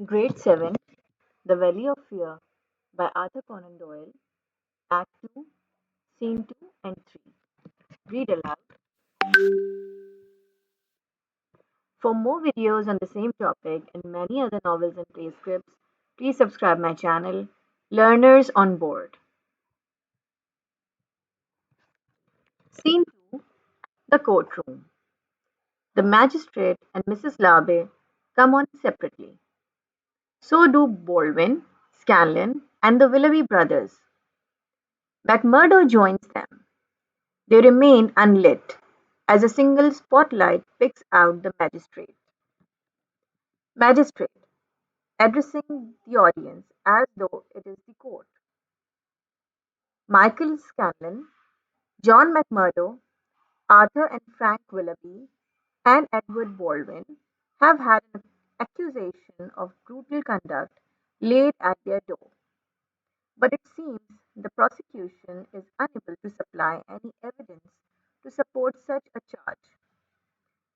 Grade 7, The Valley of Fear by Arthur Conan Doyle, Act 2, Scene 2 and 3. Read aloud. For more videos on the same topic and many other novels and play scripts, please subscribe my channel, Learners on Board. Scene 2, The Courtroom. The magistrate and Mrs. Larbe come on separately. So do Baldwin, Scanlon, and the Willoughby brothers. McMurdo joins them. They remain unlit as a single spotlight picks out the magistrate. Magistrate, addressing the audience as though it is the court. Michael Scanlon, John McMurdo, Arthur and Frank Willoughby, and Edward Baldwin have had an accusation of brutal conduct laid at their door. But it seems the prosecution is unable to supply any evidence to support such a charge.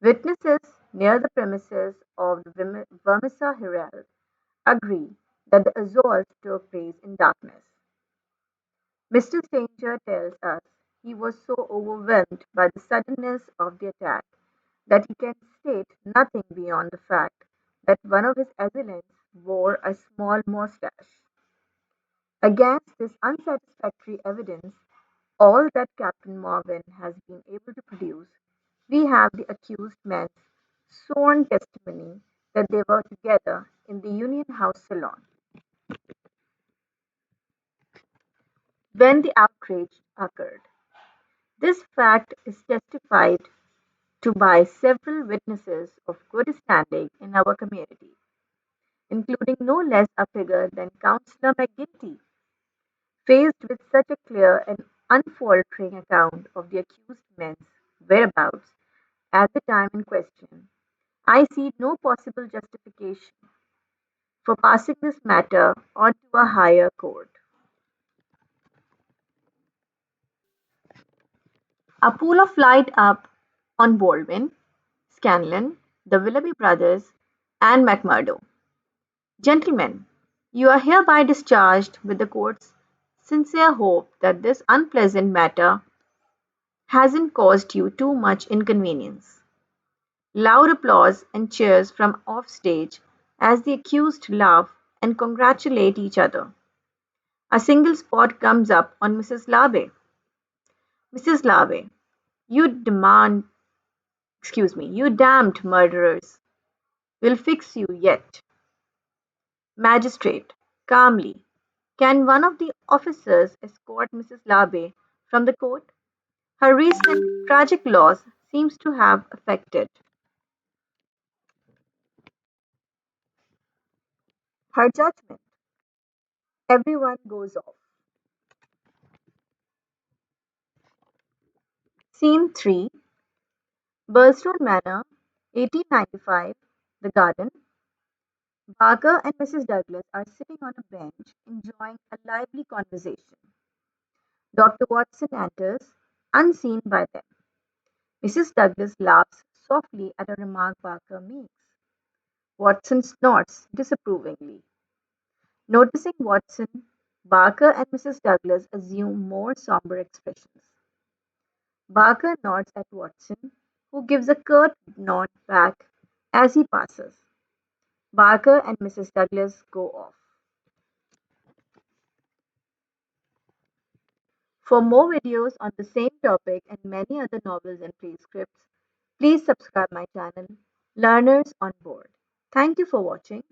Witnesses near the premises of the Vermissa Herald agree that the assault took place in darkness. Mr. Stanger tells us he was so overwhelmed by the suddenness of the attack that he can state nothing beyond the fact that one of his assailants wore a small moustache. Against this unsatisfactory evidence, all that Captain Morgan has been able to produce, we have the accused men's sworn testimony that they were together in the Union House salon when the outrage occurred. This fact is testified to by several witnesses of good standing in our community, including no less a figure than Councillor McGinty. Faced with such a clear and unfaltering account of the accused men's whereabouts at the time in question, I see no possible justification for passing this matter on to a higher court. A pool of light up on Baldwin, Scanlon, the Willoughby brothers, and McMurdo. Gentlemen, you are hereby discharged with the court's sincere hope that this unpleasant matter hasn't caused you too much inconvenience. Loud applause and cheers from offstage as the accused laugh and congratulate each other. A single spot comes up on Mrs. Larbe. Mrs. Larbe, you demand, you damned murderers. We'll fix you yet. Magistrate, calmly, can one of the officers escort Mrs. Larbe from the court? Her recent tragic loss seems to have affected her judgment. Everyone goes off. Scene 3, Burstone Manor, 1895, The Garden. Barker and Mrs. Douglas are sitting on a bench enjoying a lively conversation. Dr. Watson enters, unseen by them. Mrs. Douglas laughs softly at a remark Barker makes. Watson snorts disapprovingly. Noticing Watson, Barker and Mrs. Douglas assume more somber expressions. Barker nods at Watson, who gives a curt nod back as he passes. Barker and Mrs. Douglas go off. For more videos on the same topic and many other novels and play scripts, please subscribe my channel, Learners on Board. Thank you for watching.